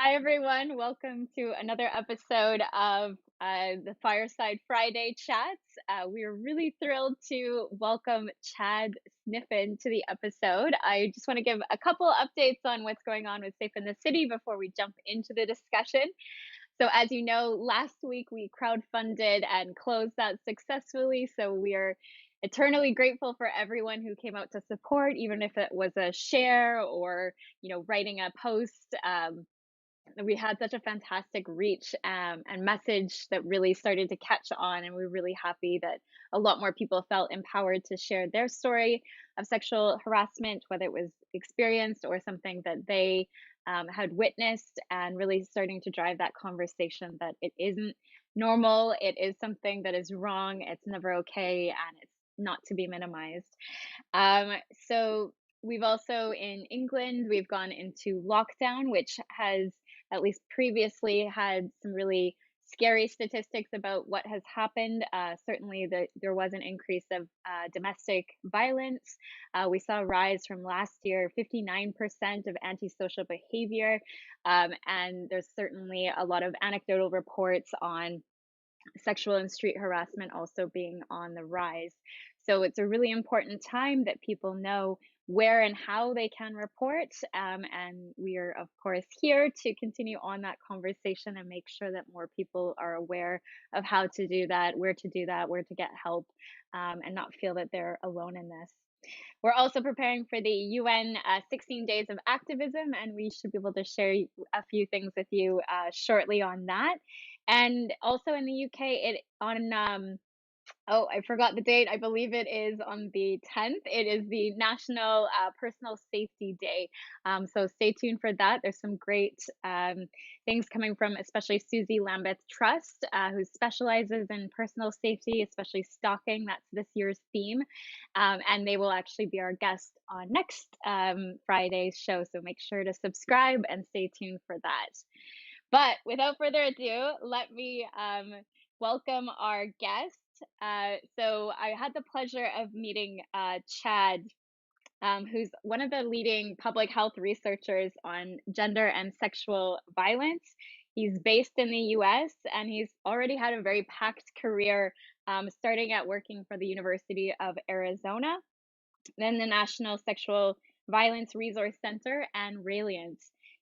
Hi, everyone. Welcome to another episode of the Fireside Friday chats. We're really thrilled to welcome Chad Sniffen to the episode. I just want to give a couple updates on what's going on with Safe in the City before we jump into the discussion. So, as you know, last week we crowdfunded and closed that successfully. So, we are eternally grateful for everyone who came out to support, even if it was a share or, writing a post. We had such a fantastic reach and message that really started to catch on, and we're really happy that a lot more people felt empowered to share their story of sexual harassment, whether it was experienced or something that they had witnessed, and really starting to drive that conversation that it isn't normal, it is something that is wrong, it's never okay, and it's not to be minimized. So we've also in England, we've gone into lockdown, which has at least previously had some really scary statistics about what has happened. Certainly, there was an increase of domestic violence. We saw a rise from last year, 59% of antisocial behavior. And there's certainly a lot of anecdotal reports on sexual and street harassment also being on the rise. So it's a really important time that people know where and how they can report. And we are, of course, here to continue on that conversation and make sure that more people are aware of how to do that, where to get help, and not feel that they're alone in this. We're also preparing for the UN 16 Days of Activism, and we should be able to share a few things with you shortly on that. And also in the UK, it on oh, I forgot the date. I believe it is on the 10th. It is the National Personal Safety Day. So stay tuned for that. There's some great things coming from, especially Susie Lambeth Trust, who specializes in personal safety, especially stalking. That's this year's theme. And they will actually be our guest on next Friday's show. So make sure to subscribe and stay tuned for that. But without further ado, let me welcome our guest. So I had the pleasure of meeting Chad, who's one of the leading public health researchers on gender and sexual violence. He's based in the US and he's already had a very packed career, starting at working for the University of Arizona, then the National Sexual Violence Resource Center, and Radiant.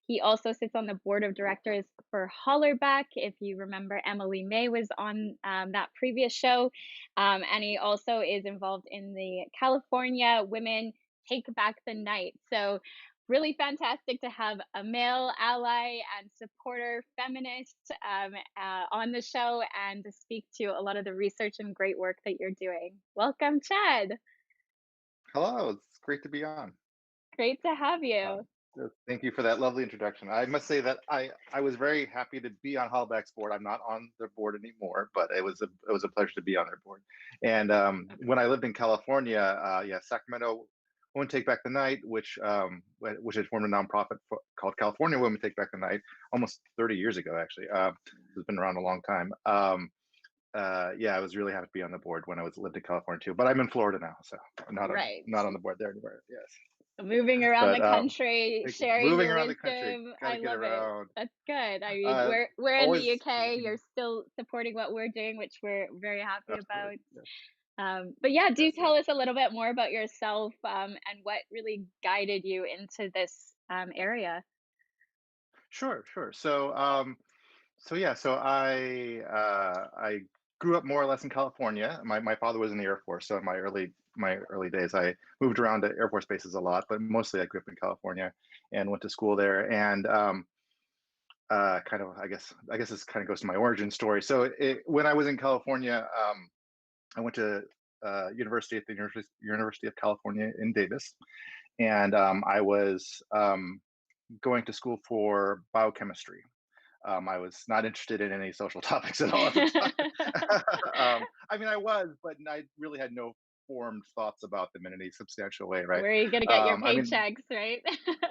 He also sits on the board of directors for Hollerback. If you remember, Emily May was on that previous show. And he also is involved in the California Women Take Back the Night. So, really fantastic to have a male ally and supporter feminist on the show and to speak to a lot of the research and great work that you're doing. Welcome, Chad. Hello, it's great to be on. Great to have Uh, you. Thank you for that lovely introduction. I must say that I was very happy to be on Hallback's board. I'm not on their board anymore, but it was a pleasure to be on their board. And when I lived in California, yeah, Sacramento Women Take Back the Night, which had formed a nonprofit called California Women Take Back the Night almost 30 years ago. Actually, it's been around a long time. Yeah, I was really happy to be on the board when I was lived in California too. But I'm in Florida now, so I'm Right. not on the board there anymore. Yes. Moving around But the country, sharing moving your around the country, wisdom. got to I get love it. around. That's good. I mean, Uh, we're in the always, UK. You're still supporting what we're doing, which we're very happy absolutely. about. Yes, But yeah, do yes, tell yes. us a little bit more about yourself and what really guided you into this area. Sure, sure. So yeah, so I grew up more or less in California. My father was in the Air Force, so in my early days, I moved around to Air Force bases a lot, but mostly I grew up in California and went to school there. And kind of, I guess this kind of goes to my origin story. So when I was in California, I went to university at the University of California in Davis, and I was going to school for biochemistry. I was not interested in any social topics at all at the time. I mean, I was, but I really had no formed thoughts about them in any substantial way, right? Where are you gonna get your I mean, paychecks, right?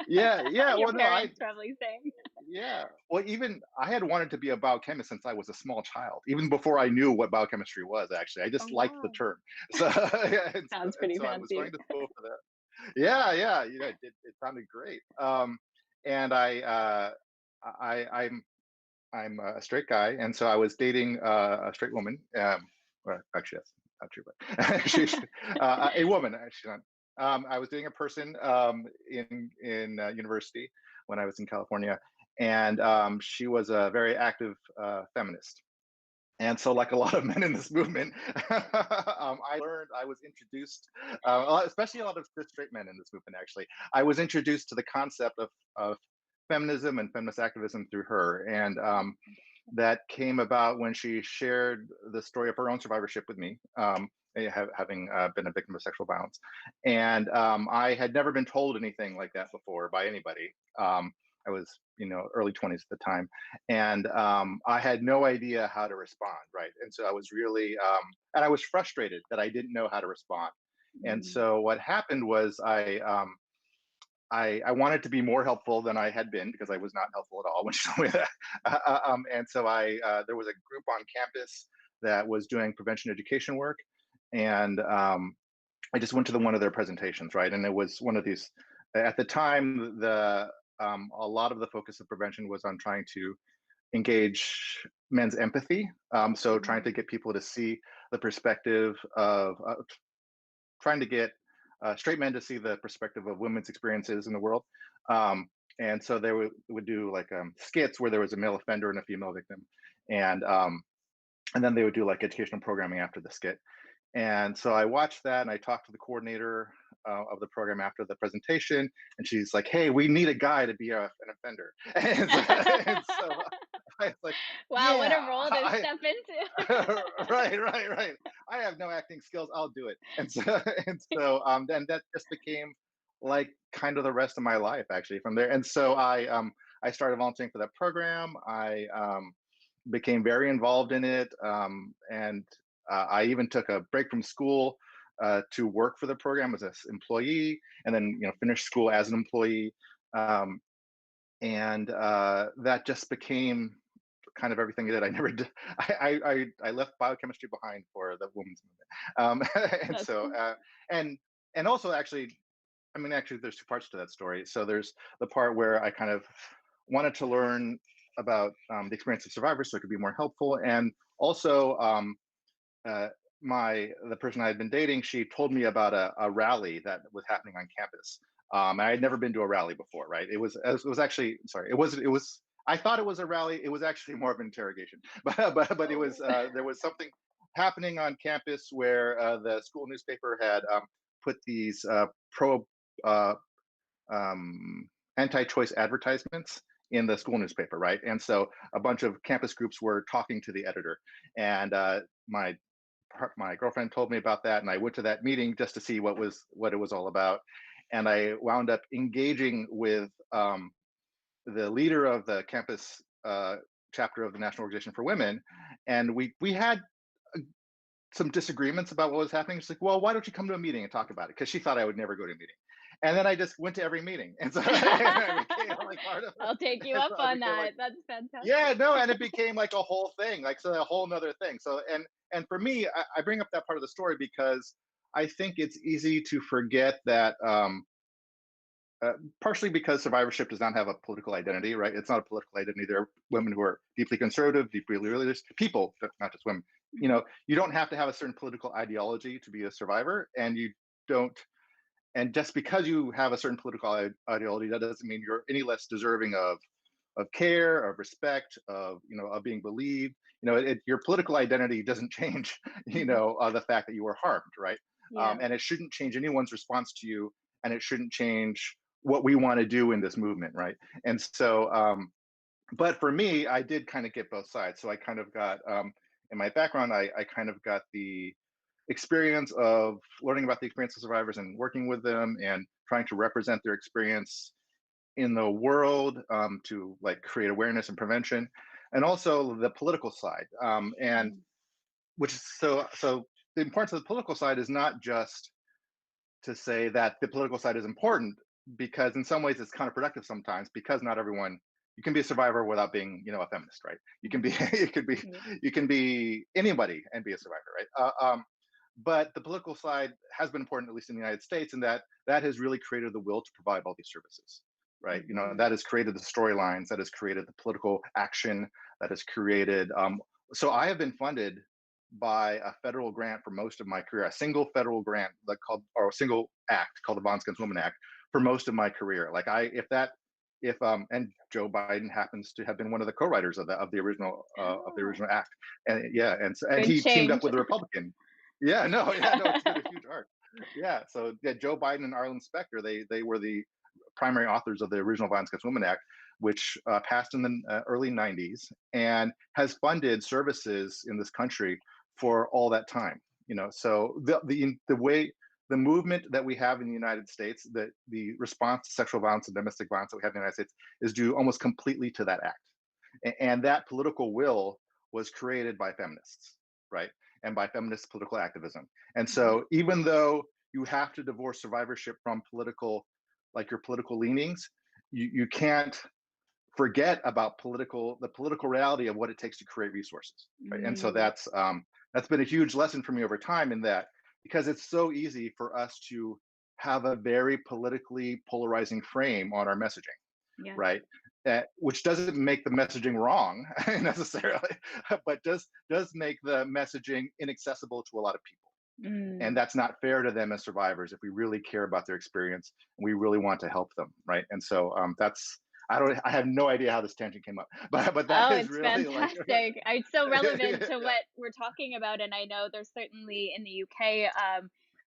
yeah, yeah. Your Well, no, parents probably saying. yeah. Well, even I had wanted to be a biochemist since I was a small child, even before I knew what biochemistry was. Actually, I Oh just liked the wow. term. So, yeah, Sounds and pretty so I was fancy. going to school for that. Yeah, yeah. It sounded great. And I I'm a straight guy, and so I was dating a straight woman. Well, actually, that's not true, but she's a woman. She's not. I was dating a person in university when I was in California, and she was a very active feminist. And so, like a lot of men in this movement, I was introduced, especially a lot of straight men in this movement, actually. I was introduced to the concept of feminism and feminist activism through her. And that came about when she shared the story of her own survivorship with me, having been a victim of sexual violence. And I had never been told anything like that before by anybody. I was, early 20s at the time, and I had no idea how to respond, right? And so I was really, and I was frustrated that I didn't know how to respond. And Mm. so what happened was I wanted to be more helpful than I had been because I was not helpful at all when she told me that. And so there was a group on campus that was doing prevention education work, and I just went to one of their presentations, right? And it was one of these. At the time, the a lot of the focus of prevention was on trying to engage men's empathy. So trying to Mm. get people to see the perspective of trying to get straight men to see the perspective of women's experiences in the world. Um, and so they would do like skits where there was a male offender and a female victim, and um, and then they would do like educational programming after the skit. And so I watched that, and I talked to the coordinator of the program after the presentation, and she's like, "Hey, we need a guy to be an offender." And so I was like, Wow, what a "Yeah, role to step into. right. I have no acting skills. I'll do it." And so then that just became like kind of the rest of my life actually from there. And so I started volunteering for that program. I became very involved in it, and I even took a break from school to work for the program as an employee, and then finished school as an employee. Um, and that just became kind of everything that I never did. I left biochemistry behind for the women's movement, and That's so and and also actually, I mean, actually, there's two parts to that story. So there's the part where I kind of wanted to learn about the experience of survivors, so it could be more helpful, and also uh, the person I had been dating, she told me about a rally that was happening on campus. I had never been to a rally before, right? It was actually, sorry, it was. I thought it was a rally. It was actually more of an interrogation, but it was oh. there was something happening on campus where the school newspaper had put these pro uh, anti-choice advertisements in the school newspaper, right? And so a bunch of campus groups were talking to the editor, and my girlfriend told me about that, and I went to that meeting just to see what it was all about, and I wound up engaging with the leader of the campus chapter of the National Organization for Women, and we had some disagreements about what was happening. She's like, "Well, why don't you come to a meeting and talk about it?" Because she thought I would never go to a meeting. And then I just went to every meeting, and so and I became like part of it. I'll take you And up so I on became like, that. That's yeah, fantastic. no, and it became like a whole thing, like so a whole nother thing. So and for me, I bring up that part of the story because I think it's easy to forget that partially because survivorship does not have a political identity, right? It's not a political identity. There are women who are deeply conservative, deeply religious, people, not just women. Mhm. You don't have to have a certain political ideology to be a survivor, and you don't. And just because you have a certain political ideology, that doesn't mean you're any less deserving of care, of respect, of being believed. Your political identity doesn't change, the fact that you were harmed, right? Yeah. And it shouldn't change anyone's response to you, and it shouldn't change what we want to do in this movement, right? And so, but for me, I did kind of get both sides. So I kind of got, in my background, I kind of got the experience of learning about the experience of survivors and working with them and trying to represent their experience in the world, to like create awareness and prevention, and also the political side. And Mhm. which is so the importance of the political side is not just to say that the political side is important, because in some ways it's counterproductive sometimes, because not everyone, you can be a survivor without being a feminist, right? You can be Mhm. Yeah. you can be anybody and be a survivor, right? But the political side has been important, at least in the United States, in that that has really created the will to provide all these services. right? Hmm. That has created the storylines, that has created the political action, that has created. So I have been funded by a federal grant for most of my career, a single federal grant like called, or a single act called the Violence Against Women Act for most of my career. Like I, if that, if and Joe Biden happens to have been one of the co-writers of the Oh, original act, and yeah, and good he teamed up change. with a Republican. Yeah, no, yeah, no, it's been Yeah. a huge arc. Yeah, so yeah, Joe Biden and Arlen Specter, they were the primary authors of the original Violence Against Women Act, which passed in the early '90s and has funded services in this country for all that time. So the way the movement that we have in the United States, the response to sexual violence and domestic violence that we have in the United States, is due almost completely to that act. And that political will was created by feminists, right? And by feminist political activism. And Mhm. so even though you have to divorce survivorship from like your political leanings, you can't forget about the political reality of what it takes to create resources, right? And so Mm, that's been a huge lesson for me over time, in that because it's so easy for us to have a very politically polarizing frame on our messaging, yeah. right? Which doesn't make the messaging wrong necessarily, but does make the messaging inaccessible to a lot of people. And Mm. that's not fair to them as survivors if we really care about their experience and we really want to help them, right? And so that's I have no idea how this tangent came up, but that Oh, is it's really like fantastic. It's so relevant yeah, to what we're talking about, and I know there's certainly in the UK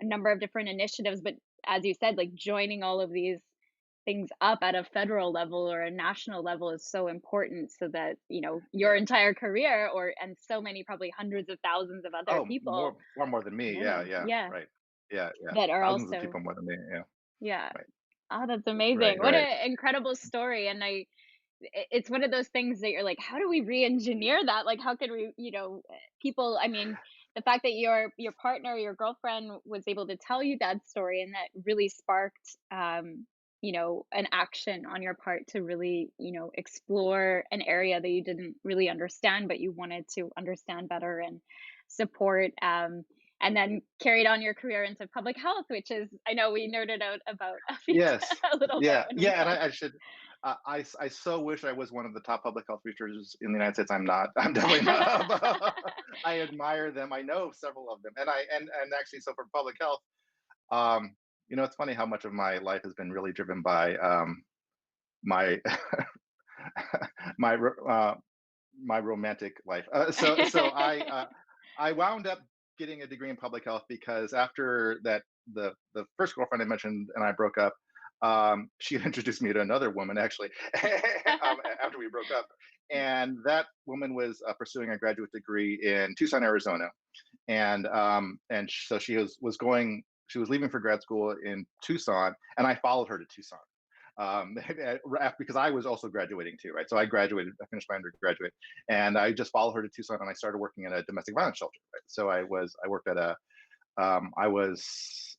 a number of different initiatives, but as you said, like joining all of these things up at a federal level or a national level is so important so that, your yeah. entire career or and so many probably hundreds of thousands of other Oh, people, more, far more than me. Yeah, millions, yeah, yeah, right. Yeah, yeah. that are Thousands of also, people more than me. Yeah, yeah. right, Oh, that's right, amazing. What right. an incredible story. And it's one of those things that you're like, how do we re-engineer that? Like, how could we, people, I mean, the fact that your partner, your girlfriend was able to tell you that story and that really sparked, an action on your part to really, explore an area that you didn't really understand, but you wanted to understand better and support. And then carried on your career into public health, which is, I know we nerded out about a, few, Yes. a little bit Yeah. when we Yeah. And talked. I should. I so wish I was one of the top public health researchers in the United States. I'm not. I'm definitely not. I admire them. I know several of them, and actually, so for public health, um, it's funny how much of my life has been really driven by my my my romantic life. I wound up getting a degree in public health because after that, the first girlfriend I mentioned and I broke up. She had introduced me to another woman actually after we broke up, and that woman was pursuing a graduate degree in Tucson, Arizona, and so she was leaving for grad school in Tucson, and I followed her to Tucson because I was also graduating too, right? So I finished my undergraduate, and I just followed her to Tucson, and I started working at a domestic violence shelter. Right? So I worked at I was,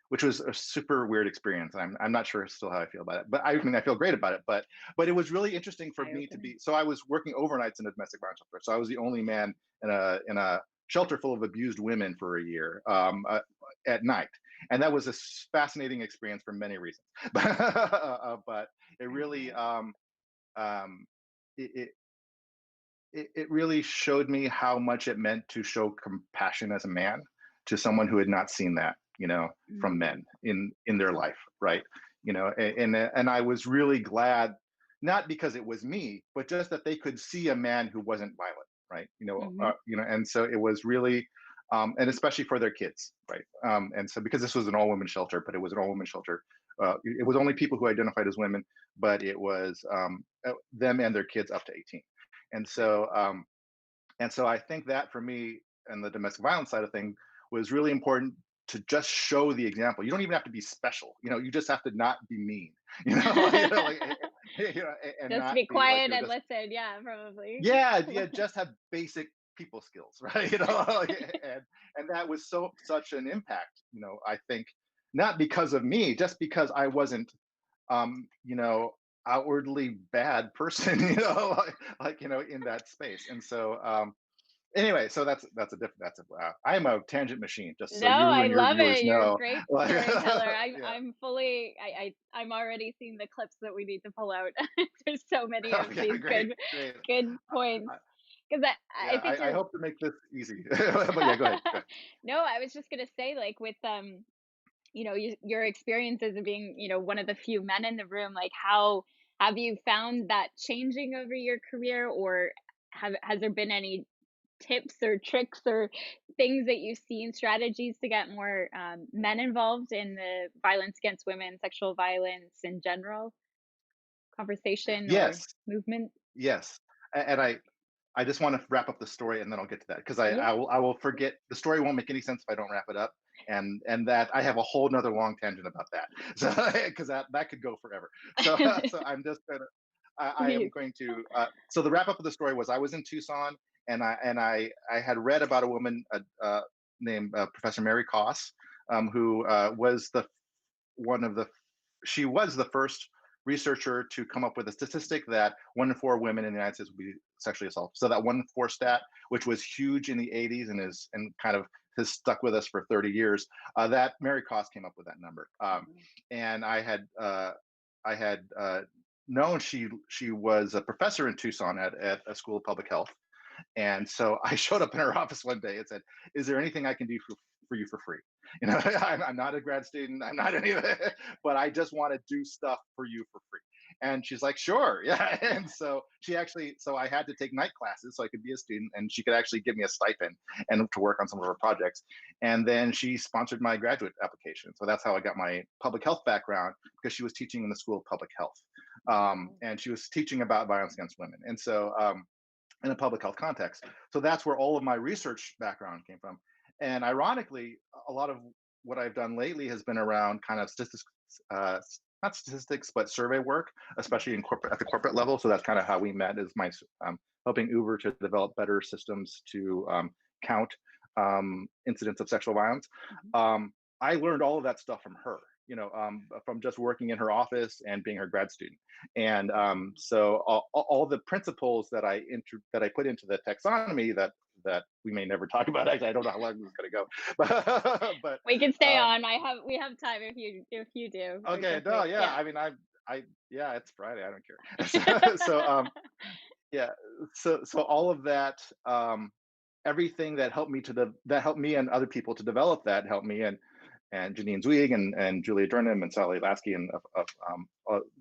which was a super weird experience. I'm not sure still how I feel about it, but I mean I feel great about it. But it was really interesting for me to Eye-opening. be. So I was working overnights in a domestic violence shelter. So I was the only man in a shelter full of abused women for a year at night, and that was a fascinating experience for many reasons. But it I really bet. um, it, it really showed me how much it meant to show compassion as a man to someone who had not seen that, from Mm, men in their life, right? And I was really glad, not because it was me, but just that they could see a man who wasn't violent, right? mhm. And so it was really, and especially for their kids, right? And so because this was an all women shelter, but it was an all women shelter, it was only people who identified as women, but it was them and their kids up to 18. And so, I think that for me and the domestic violence side of things was really important to just show the example. You don't even have to be special. You just have to not be mean. Like and Just not be be like quiet you're and just listen, yeah, probably. yeah, yeah, just have basic people skills, right? And that was such an impact. I think not because of me, just because I wasn't um, you know, outwardly bad person, in that space. And so Anyway, so that's a different. I'm a tangent machine, just so No, you I and your love viewers it. You're a know. great Like, storyteller. yeah. I'm fully I'm already seeing the clips that we need to pull out. There's so many of Okay, these great, great. good points. I, 'Cause I yeah, think I you're hope to make this easy. But yeah, go ahead. Go ahead. No, I was just gonna say, like, with, your experiences of being, one of the few men in the room, like, how have you found that changing over your career, or has there been any tips or tricks or things that you've seen, strategies to get more, men involved in the violence against women, sexual violence in general, conversation or Yes, movement? yes. And I just want to wrap up the story and then I'll get to that because Yeah. I will forget the story won't make any sense if I don't wrap it up. And that I have a whole nother long tangent about that. So because that could go forever. So so I'm just gonna I am Please. going to so the wrap up of the story was I was in Tucson and I had read about a woman named Professor Mary Koss who was the one of the she was the first researcher to come up with a statistic that 1 in 4 women in the United States would be sexually assaulted. So that 1 in 4 stat, which was huge in the 80s and is and kind of has stuck with us for 30 years, that Mary Koss came up with that number. And I had known she was a professor in Tucson at a school of public health, and so I showed up in her office one day and said, "Is there anything I can do for you for free? You know, I'm not a grad student. I'm not any of it, but I just want to do stuff for you for free." And she's like, "Sure, yeah." And so so I had to take night classes so I could be a student, and she could actually give me a stipend and to work on some of her projects. And then she sponsored my graduate application. So that's how I got my public health background because she was teaching in the School of Public Health, Wow. and she was teaching about violence against women. And so in a public health context. So that's where all of my research background came from. And ironically, a lot of what I've done lately has been around kind of statistics, not statistics, but survey work, especially in corporate at the corporate level. So that's kind of how we met. Is my helping Uber to develop better systems to count incidents of sexual violence. Mhm. I learned all of that stuff from her. From just working in her office and being her grad student. And so all the principles that that I put into the taxonomy that we may never talk about. Actually, I don't know how long this is going to go, but We can stay um, on. We have time if you do. I would okay, no, definitely yeah. yeah. I mean, I yeah, it's Friday. I don't care. So yeah, so all of that, everything that helped me that helped me and other people to develop that helped me and Janine Zweig and Julia Durnham and Sally Lasky and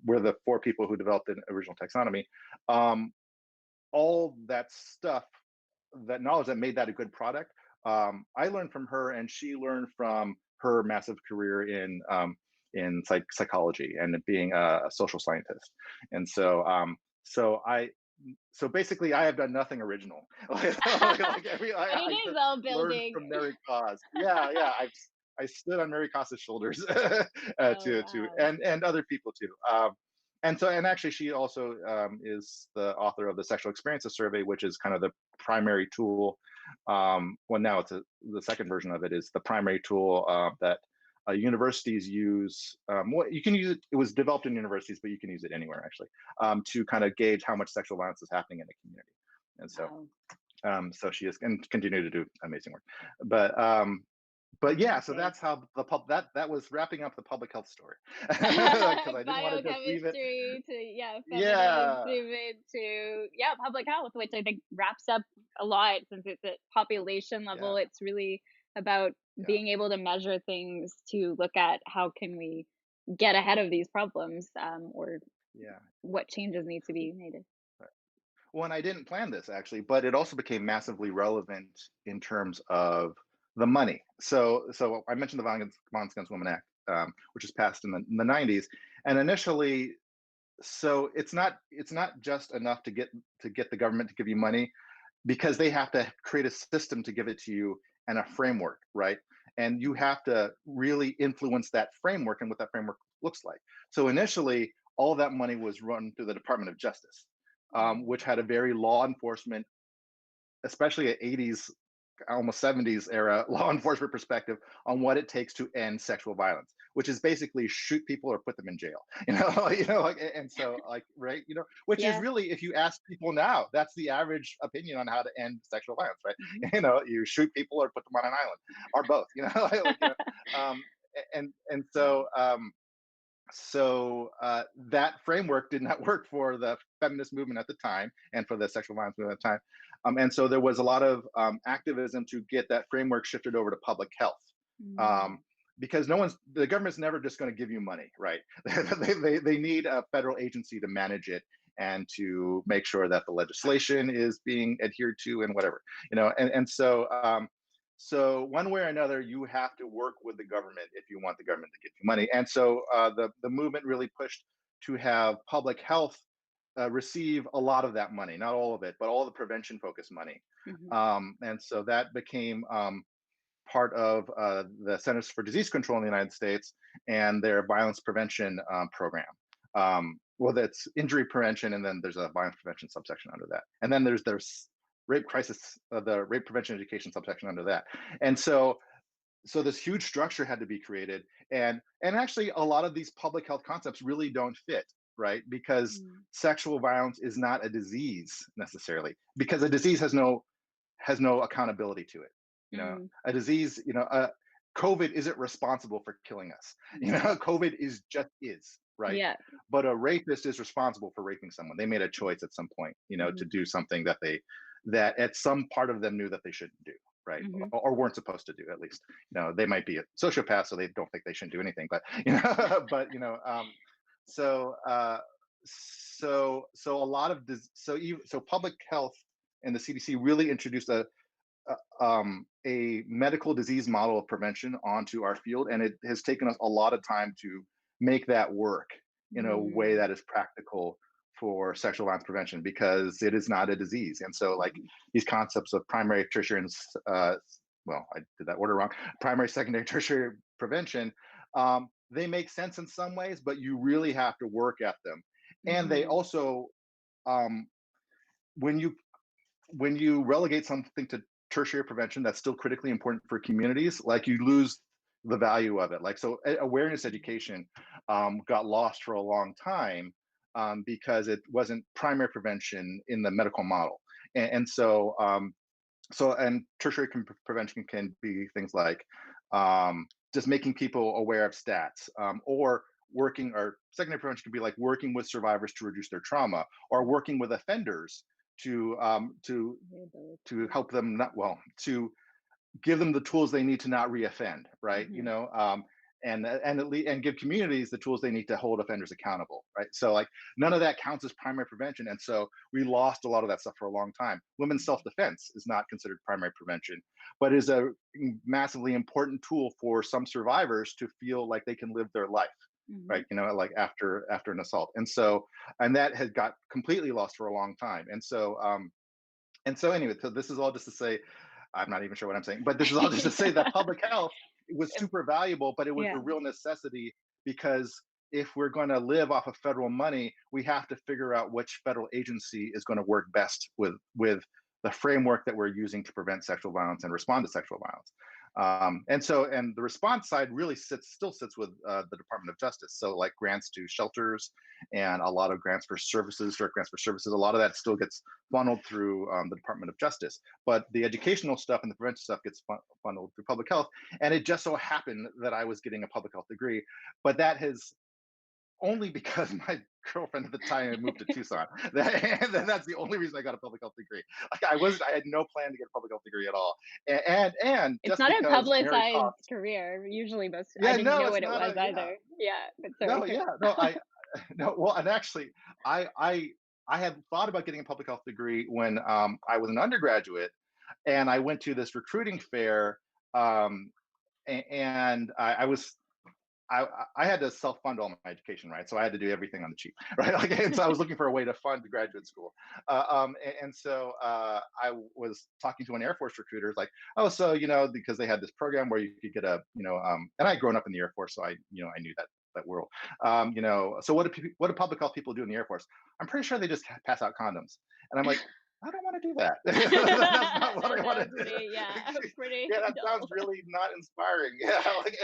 we're the 4 people who developed the original taxonomy. Um, all that stuff, that knowledge that made that a good product, I learned from her, and she learned from her massive career in psychology and being a social scientist. And so I so basically I have done nothing original. But it I is just all learned building. from Mary Koss. Yeah, yeah. I stood on Mary Koss's shoulders Oh, to wow. and other people too. And actually she also is the author of the Sexual Experiences Survey, which is kind of the primary tool. Well, now the second version of it is the primary tool that universities use. Well, you can use it. It was developed in universities, but you can use it anywhere actually, to kind of gauge how much sexual violence is happening in the community. And Wow. so she is and continue to do amazing work. But yeah, so Fantastic. that's how that was wrapping up the public health story because I didn't want to just leave it. Biochemistry to, yeah, feminism Yeah, to, yeah, public health, which I think wraps up a lot since it's at population yeah, level. It's really about yeah, being able to measure things to look at how can we get ahead of these problems, or yeah. what changes need to be made. Well, and I didn't plan this actually, but it also became massively relevant in terms of the money. So I mentioned the Violence Against Women Act, which was passed in the 90s, and initially, so it's not just enough to get the government to give you money because they have to create a system to give it to you and a framework, right? And you have to really influence that framework and what that framework looks like. So initially, all that money was run through the Department of Justice, Mm. which had a very law enforcement, especially at 80s. almost 70s era law enforcement perspective on what it takes to end sexual violence, which is basically shoot people or put them in jail. Like, and so like, right, which is Yeah. really, if you ask people now, that's the average opinion on how to end sexual violence, right? Mhm. You shoot people or put them on an island, or both. Um, and so that framework did not work for the feminist movement at the time and for the sexual violence movement at the time. And so there was a lot of activism to get that framework shifted over to public health. Um, Mm. because the government's never just going to give you money, right? They need a federal agency to manage it and to make sure that the legislation is being adhered to and whatever, and so one way or another, you have to work with the government if you want the government to give you money. And so the movement really pushed to have public health receive a lot of that money, not all of it, but all the prevention focused money. Mhm. And so that became part of the Centers for Disease Control in the United States and their violence prevention program. Well, that's injury prevention, and then there's a violence prevention subsection under that, and then there's rape crisis, the rape prevention education subsection under that, and so this huge structure had to be created, and actually a lot of these public health concepts really don't fit, right? Because Mm. sexual violence is not a disease necessarily, because a disease has no accountability to it. Mm. A disease, COVID isn't responsible for killing us. Right. COVID is, right? Yeah. But a rapist is responsible for raping someone. They made a choice at some point, to Mhm. do something that at some part of them knew that they shouldn't do, right? Mhm. Or weren't supposed to do, at least. They might be a sociopath, so they don't think they shouldn't do anything. But but so so a lot of this, so public health and the CDC really introduced a medical disease model of prevention onto our field, and it has taken us a lot of time to make that work in a way Mm. that is practical for sexual violence prevention, because it is not a disease. And so, like, Mhm. these concepts of primary, tertiary, and well, I did that order wrong. Primary, secondary, tertiary prevention. They make sense in some ways, but you really have to work at them. And they Mhm. also, um, when you relegate something to tertiary prevention that's still critically important for communities, like, you lose the value of it. Like, so awareness education got lost for a long time because it wasn't primary prevention in the medical model. And tertiary prevention can be things like just making people aware of stats, or working, or secondary prevention can be like working with survivors to reduce their trauma, or Mhm. working with offenders to um, to to Rehabilitate. help them not, well, to give them the tools they need to not reoffend, right? Mhm. And give communities the tools they need to hold offenders accountable, right? So, like, none of that counts as primary prevention, and so we lost a lot of that stuff for a long time. Women's Mhm. self-defense is not considered primary prevention, but is a massively important tool for some survivors to feel like they can live their life, Mhm. right? Like, after an assault. And that had got completely lost for a long time. And so anyway, so this is all just to say, I'm not even sure what I'm saying, but this is all just to say that public health was Yeah. super valuable, but it was Yeah. a real necessity, because if we're going to live off of federal money, we have to figure out which federal agency is going to work best with the framework that we're using to prevent sexual violence and respond to sexual violence. And the response side really still sits with the Department of Justice. So, like, grants to shelters and a lot of grants for services, direct grants for services, a lot of that still gets funneled through the Department of Justice. But the educational stuff and the prevention stuff gets funneled through public health. And it just so happened that I was getting a public health degree, but that has only because my girlfriend at the time had moved to Tucson. That's the only reason I got a public health degree. Like, I had no plan to get a public health degree at all. And It's just not a because Mary publicized Poppins. career. Usually most I Yeah, didn't no, know it's what it not was a, yeah. either. Yeah, but No, sorry. yeah, no, no, well, and actually, I I I had thought about getting a public health degree when I was an undergraduate, and I went to this recruiting fair, um, and I had to self fund all my education, right? So I had to do everything on the cheap, right? Like, and so I was looking for a way to fund graduate school, and so I was talking to an Air Force recruiter, like, oh, so because they had this program where you could get and I had grown up in the Air Force, so I knew that world, so what do public health people do in the Air Force? I'm pretty sure they just pass out condoms, and I'm like, I don't want to do that. That's not what That's I want to a do. pretty, yeah, pretty Yeah, that sounds dull. really not inspiring. Yeah, like,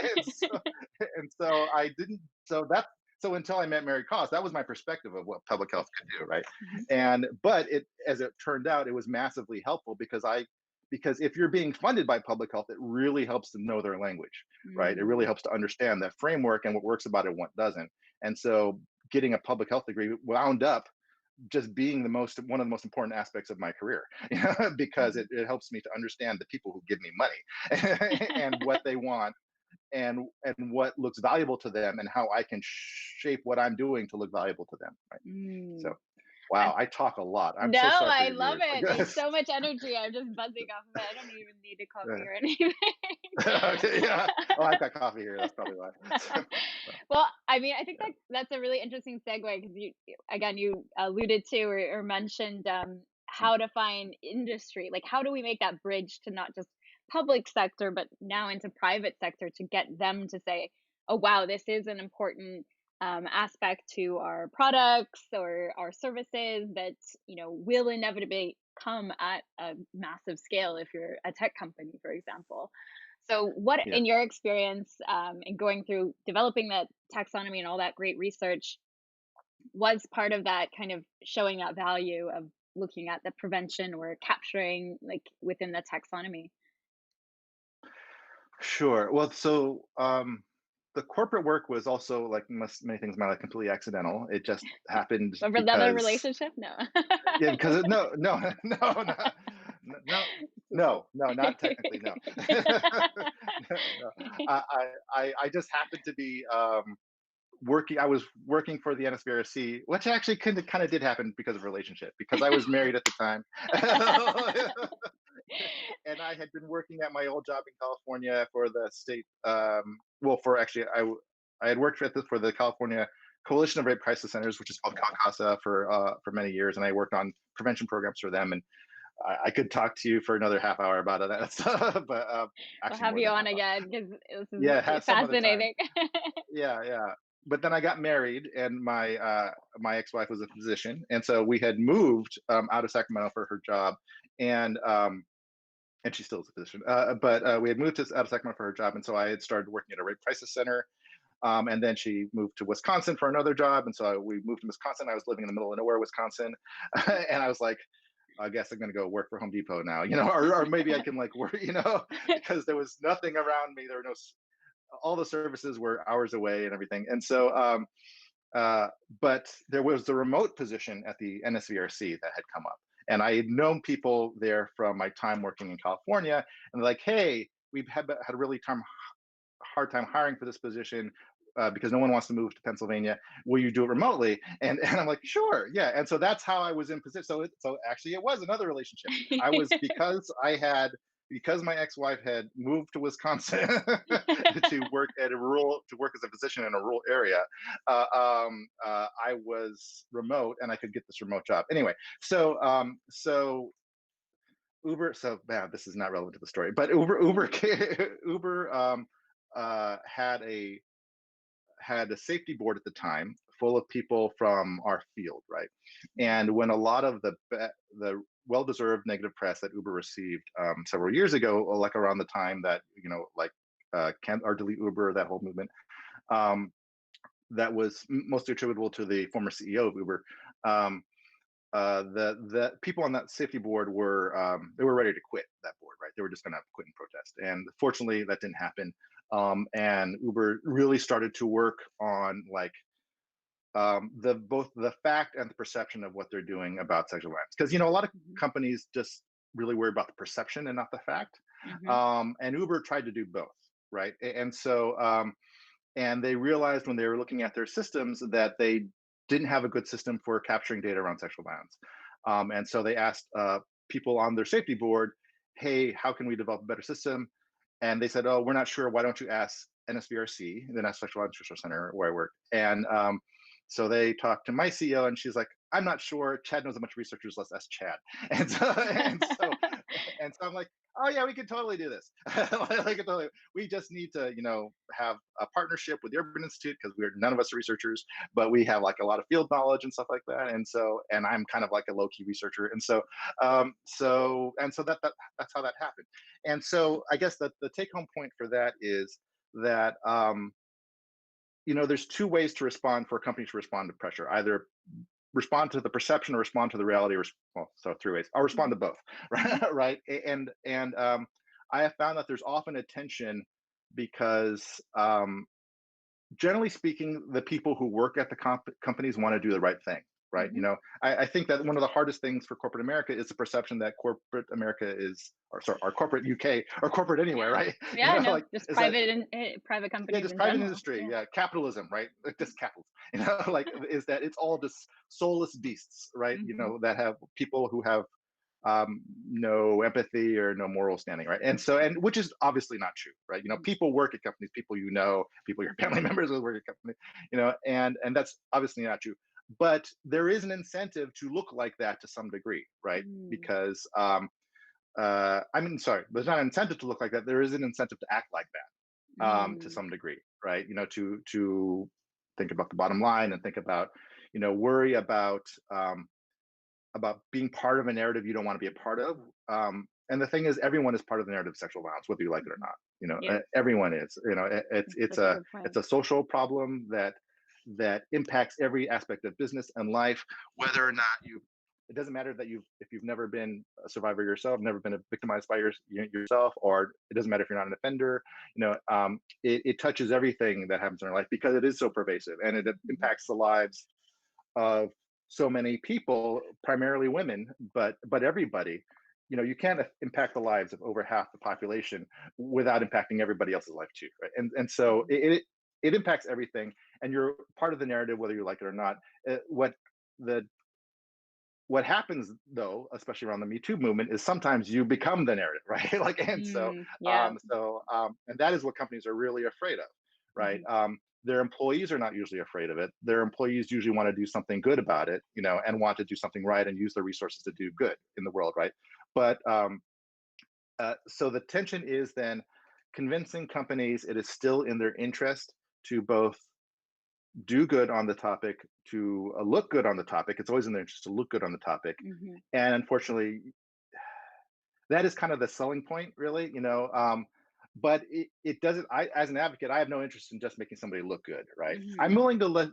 and so I didn't. So until I met Mary Koss, that was my perspective of what public health could do, right? Mhm. And but it, as it turned out, it was massively helpful because if you're being funded by public health, it really helps to know their language, right? It really Mm. helps to understand that framework and what works about it and what doesn't. And so getting a public health degree wound up just being the most one of the most important aspects of my career because Mhm. it helps me to understand the people who give me money and what they want and what looks valuable to them and how I can shape what I'm doing to look valuable to them, right? So Mm. wow, I talk a lot. I'm No, so sorry for I your love viewers, I it. There's guess. so much energy. I'm just buzzing off of it. I don't even need a coffee or anything. Okay, yeah. Oh, I've got coffee here, that's probably why. Well, I mean, I think Yeah. that's a really interesting segue because again, you alluded to or mentioned how to find industry. Like, how do we make that bridge to not just public sector, but now into private sector to get them to say, "Oh, wow, this is an important aspect to our products or our services that will inevitably come at a massive scale if you're a tech company, for example." So, what Yeah. in your experience in going through developing that taxonomy and all that great research was part of that kind of showing that value of looking at the prevention or capturing like within the taxonomy? Sure. Well, so the corporate work was also like many things in my life completely accidental. It just happened Of another because relationship? No. yeah, because no, no, no, no, no, Super. no, not technically, no. No. I just happened to be working. I was working for the NSBRC, which actually kind of did happen because of relationship, because I was married at the time. And I had been working at my old job in California for the state. Well, for actually, I had worked for the California Coalition of Rape Crisis Centers, which is called CALCASA, for many years, and I worked on prevention programs for them. And I could talk to you for another half hour about it, but We'll actually have more you than a on half hour. again because this Yeah, is had some other time. fascinating. Yeah, yeah. But then I got married, and my ex-wife was a physician, and so we had moved out of Sacramento for her job, and and she still is a physician. But we had moved out of Sacramento for her job, and so I had started working at a rape crisis center. And then she moved to Wisconsin for another job, and so we moved to Wisconsin. I was living in the middle of nowhere, Wisconsin, and I was like, I guess I'm going to go work for Home Depot now, or maybe I can like work, because there was nothing around me. There were no, all the services were hours away and everything, and so. Uh, but there was the remote position at the NSVRC that had come up. And I had known people there from my time working in California. And they're like, hey, we've had a really hard time hiring for this position because no one wants to move to Pennsylvania. Will you do it remotely? And I'm like, sure, yeah. And so that's how I was in position. So actually, it was another relationship. I was because my ex-wife had moved to Wisconsin to work as a physician in a rural area. I was remote and I could get this remote job anyway. So Uber. So bad. This is not relevant to the story, but Uber had a safety board at the time full of people from our field, right? And when a lot of the well-deserved negative press that Uber received several years ago, like around the time that like can or delete Uber, that whole movement, um, that was mostly attributable to the former CEO of Uber. Um, the people on that safety board were they were ready to quit that board, right? They were just going to quit and protest, and fortunately that didn't happen. And Uber really started to work on like the both the fact and the perception of what they're doing about sexual violence, because a lot of Mhm, companies just really worry about the perception and not the fact. mhm, And Uber tried to do both, right? And so and they realized when they were looking at their systems that they didn't have a good system for capturing data around sexual violence. And so they asked people on their safety board, hey, how can we develop a better system? And they said, oh, we're not sure. Why don't you ask NSVRC, the National Sexual Violence Resource Center, where I work? And so they talked to my CEO, and she's like, I'm not sure. Chad knows a bunch of researchers. Let's ask Chad. And so And so I'm like, oh yeah, we can totally do this. We just need to, have a partnership with the Urban Institute because we're none of us are researchers, but we have like a lot of field knowledge and stuff like that. And I'm kind of like a low key researcher, and so that's how that happened. And so I guess that the take home point for that is that there's two ways to respond for a company to respond to pressure. Either respond to the perception or respond to the reality. Well, so three ways. I'll respond to both, Mhm. right? Right. And I have found that there's often a tension because generally speaking, the people who work at the companies want to do the right thing, right? Mhm. I think that one of the hardest things for corporate America is the perception that corporate America is, or sorry, or corporate UK or corporate anywhere, Yeah. right? Yeah, no, Like just is that private yeah, companies just in private general. industry, Yeah. yeah, capitalism, right? Like Mhm. just capitalism, like is that it's all just soulless beasts, right? Mhm. That have people who have no empathy or no moral standing, right? And which is obviously not true, right? Mhm. People work at companies, people people your Mhm. family members who work at company, and that's obviously not true. But there is an incentive to look like that to some degree, right? Mm. Because I mean, sorry, there's not an incentive to look like that. There is an incentive to act like that to Mm. some degree, right? To think about the bottom line and think about, worry about being part of a narrative you don't want to be a part of. And the thing is, everyone is part of the narrative of sexual violence, whether you like it or Mhm. not. Yeah, Everyone is. that's It's such a a good it's point. a social problem that impacts every aspect of business and life, whether or not you. It doesn't matter that if you've never been a survivor yourself, never been victimized by yourself, or it doesn't matter if you're not an offender. It touches everything that happens in our life because it is so pervasive and it Mhm. impacts the lives of so many people, primarily women, but everybody. You can't impact the lives of over half the population without impacting everybody else's life too, right? And so Mhm. it impacts everything, and you're part of the narrative whether you like it or not. The what happens though, especially around the Me Too movement, is sometimes you become the narrative, right? Yeah. And that is what companies are really afraid of, right? Mhm. Their employees are not usually afraid of it. Their employees usually want to do something good about it, and want to do something right and use their resources to do good in the world, right? But so the tension is then convincing companies it is still in their interest to both do good on the topic, to look good on the topic. It's always in their interest to look good on the topic. Mhm. And unfortunately, that is kind of the selling point, really. But it doesn't. I, as an advocate, I have no interest in just making somebody look good, right? Mhm.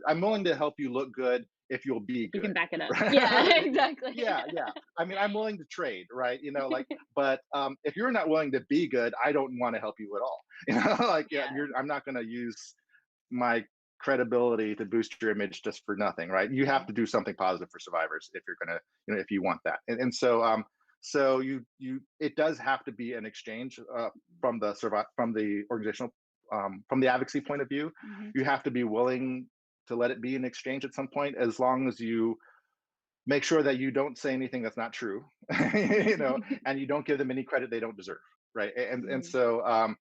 I'm willing to help you look good if you'll be You good, can back it up. Yeah, right? exactly. Yeah, yeah. I mean, I'm willing to trade, right? But if you're not willing to be good, I don't want to help you at all. Yeah, Yeah. I'm not going to use my credibility to boost your image just for nothing, right? You have Mhm. to do something positive for survivors if you're gonna, if you want that. And so it does have to be an exchange from the organizational from the advocacy point of view. Mhm. You have to be willing to let it be an exchange at some point, as long as you make sure that you don't say anything that's not true, and you don't give them any credit they don't deserve, right? And Mhm. so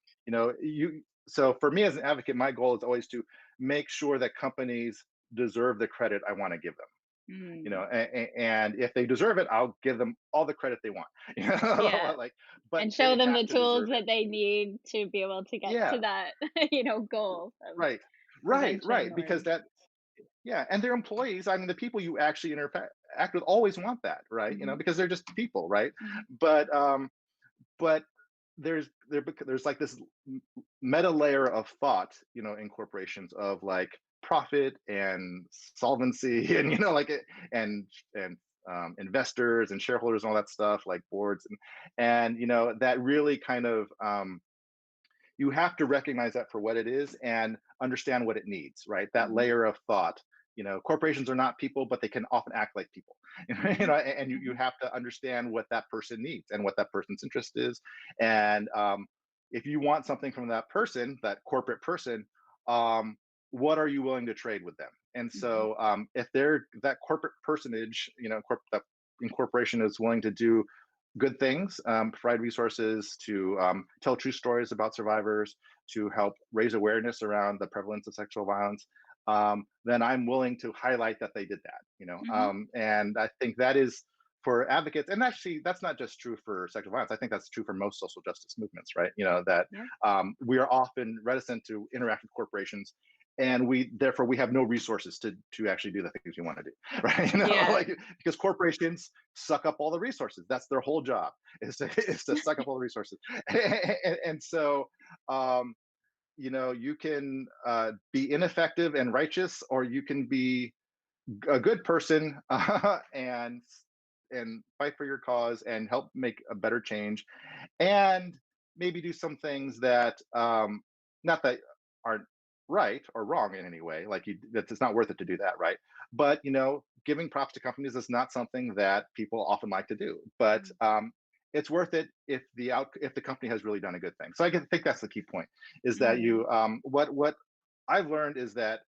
you so for me as an advocate, my goal is always to make sure that companies deserve the credit I want to give them. Mm. And if they deserve it, I'll give them all the credit they want. Yeah. Like, but And they show them have the to tools deserve it. that they need to be able to get Yeah, to that, goal of right, prevention or because that yeah, and their employees, I mean, the people you actually interact with always want that, right? Mhm. Because they're just people, right? Mhm. But but there's like this meta layer of thought, in corporations, of like profit and solvency, and and and investors and shareholders and all that stuff, like boards, and that really kind of you have to recognize that for what it is and understand what it needs, right? That Mhm. layer of thought. Corporations are not people, but they can often act like people. Mhm. And you Mhm. have to understand what that person needs and what that person's interest is. And if you want something from that person, that corporate person, um, what are you willing to trade with them? And Mhm. so if they're that corporate personage, that incorporation is willing to do good things, provide resources to tell true stories about survivors, to help raise awareness around the prevalence of sexual violence, then I'm willing to highlight that they did that. Mhm. And I think that is for advocates, and actually that's not just true for sexual violence. I think that's true for most social justice movements, right? You know that Yeah. we are often reticent to interact with corporations, and we therefore we have no resources to actually do the things we want to do, right? You know, Yeah. like because corporations suck up all the resources. That's their whole job is to suck up all the resources, and so um, you know you can be ineffective and righteous, or you can be a good person and fight for your cause and help make a better change, and maybe do some things that not that aren't right or wrong in any way, like you that it's not worth it to do that, right? But you know, giving props to companies is not something that people often like to do, but Mm. it's worth it if the company has really done a good thing. So think that's the key point, is that Mhm. you what I've learned is that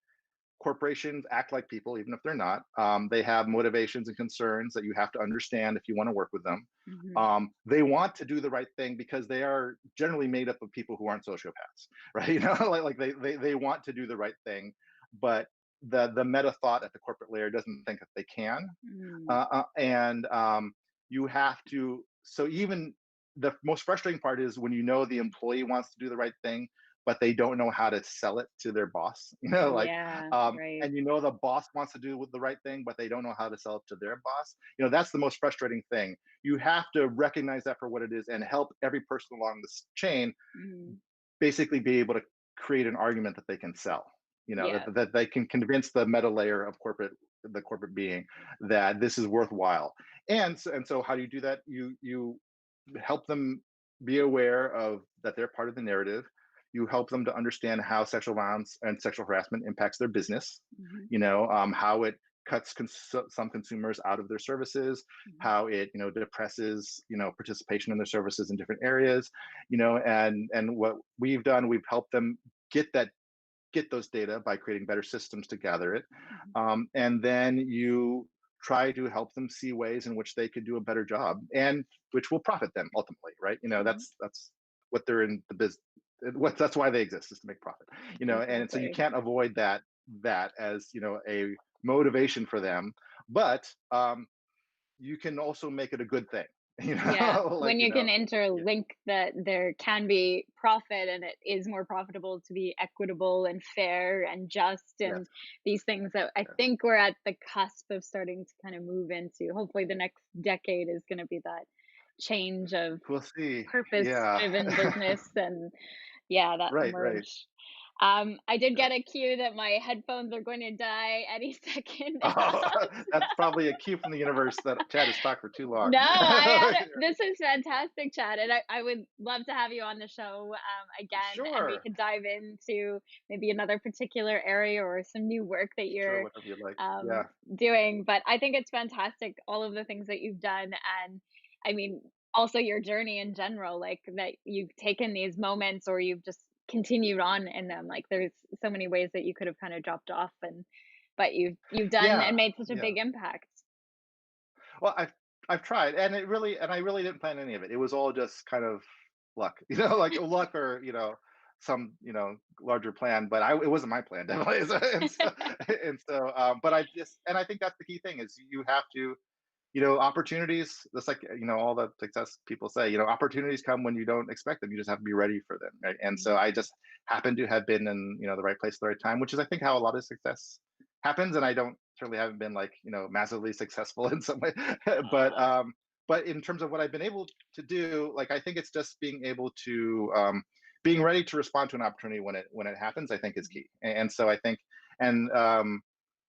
corporations act like people, even if they're not. They have motivations and concerns that you have to understand if you want to work with them. Mhm. They want to do the right thing because they are generally made up of people who aren't sociopaths, right? You know, like they want to do the right thing, but the meta thought at the corporate layer doesn't think that they can, Mm. and you have to. So even the most frustrating part is when you know the employee wants to do the right thing, but they don't know how to sell it to their boss. You know, like Yeah, right. and you know the boss wants to do the right thing, but they don't know how to sell it to their boss. You know, that's the most frustrating thing. You have to recognize that for what it is and help every person along this chain Mhm. basically be able to create an argument that they can sell. You know, Yeah. that they can convince the meta layer of the corporate being that this is worthwhile. And so how do you do that? You help them be aware of that they're part of the narrative. You help them to understand how sexual violence and sexual harassment impacts their business. Mhm. You know, how it cuts some consumers out of their services, Mhm. how it depresses participation in their services in different areas. And what we've done, we've helped them get that get those data by creating better systems to gather it, Mhm. and then you try to help them see ways in which they could do a better job, and which will profit them ultimately, right? Mhm. That's what they're in the business. What That's why they exist, is to make profit. And so you Exactly. can't avoid that as a motivation for them, but you can also make it a good thing. Yeah, Like when you can yeah, interlink that there can be profit and it is more profitable to be equitable and fair and just yes, and these things that I yes. think we're at the cusp of starting to kind of move into. Hopefully the next decade is going to be that change of We'll see. purpose Yeah. driven business and yeah, that Right, right. emerge. I did Yeah. get a cue that my headphones are going to die any second now. Oh, that's probably a cue from the universe that Chad has talked for too long. No, I had a this is fantastic, Chad, and I would love to have you on the show, again, and we Sure. could dive into maybe another particular area or some new work that Sure, you're, whatever you like. um, Yeah. doing, but I think it's fantastic, all of the things that you've done, and, I mean, also your journey in general, like, that you've taken these moments or you've just continued on in them, like, there's so many ways that you could have kinda dropped off and but you've done and Yeah. made such a Yeah. big impact. Well, I've tried, and I really didn't plan any of it. It was all just kind of luck, like luck, or some larger plan. But it wasn't my plan, definitely. But I think that's the key thing, is you have to, opportunities. That's like all the success people say. Opportunities come when you don't expect them. You just have to be ready for them, right? And Mhm. so I just happened to have been in the right place at the right time, which is, I think, how a lot of success happens. And I don't certainly haven't been, like, massively successful in some way, but Aw. in terms of what I've been able to do, like, I think it's just being able to being ready to respond to an opportunity when it happens, I think, is Mhm. key. And so I think, and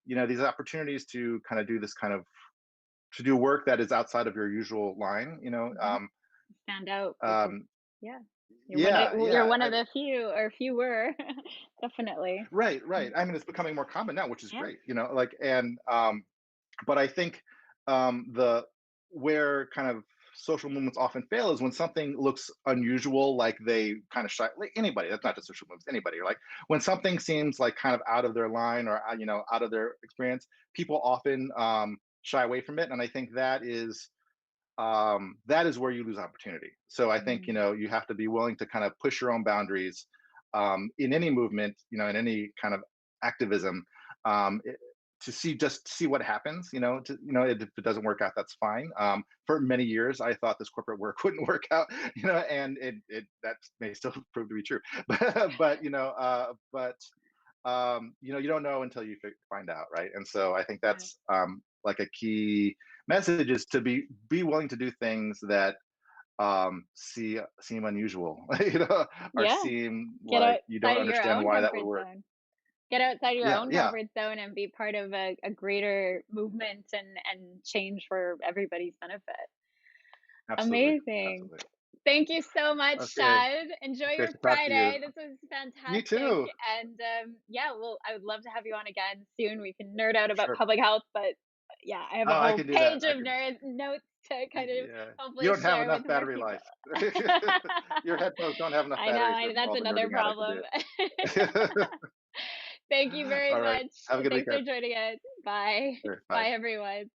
these opportunities to kind of do this kind of to do work that is outside of your usual line. Mhm. Stand out because Um, yeah, yeah, you're yeah. one of the few or fewer. Definitely. Right, right. Mm. I mean, it's becoming more common now, which is Yeah. great. Like, and but I think the where kind of social movements often fail is when something looks unusual, like they kind of shy. Like anybody, that's not just social movements. Anybody, like when something seems like kind of out of their line, or out of their experience, people often shy away from it, and I think that is where you lose opportunity. So I think Mm. you have to be willing to kind of push your own boundaries in any movement, in any kind of activism, um, to see, just see what happens. If it doesn't work out, that's fine. For many years, I thought this corporate work wouldn't work out, and it that may still prove to be true. But you don't know until you find out, right? And so I think Yeah. that's like a key message is to be willing to do things that seem unusual, or Yeah. seem Get like you don't outside of your understand own why that would comfort work. zone. Get outside your Yeah, own yeah, comfort zone and be part of a greater movement and change for everybody's benefit. absolutely, Amazing. absolutely. Thank you so much, Okay, Shad. Enjoy great your to talk to you. Friday. This was You fantastic. too. And yeah, well, I would love to have you on again soon. We can nerd out about Sure. public health, but yeah, I have a Oh, I whole can do that. page of notes to kind of Yeah. You hopefully don't have share with enough more battery people. life. Your headphones don't have enough I know, battery for that's all the another nerding out I can problem. do. Thank you very All right. much. Have a good Thanks for weekend. joining us. Bye. Sure. Bye. Bye, everyone.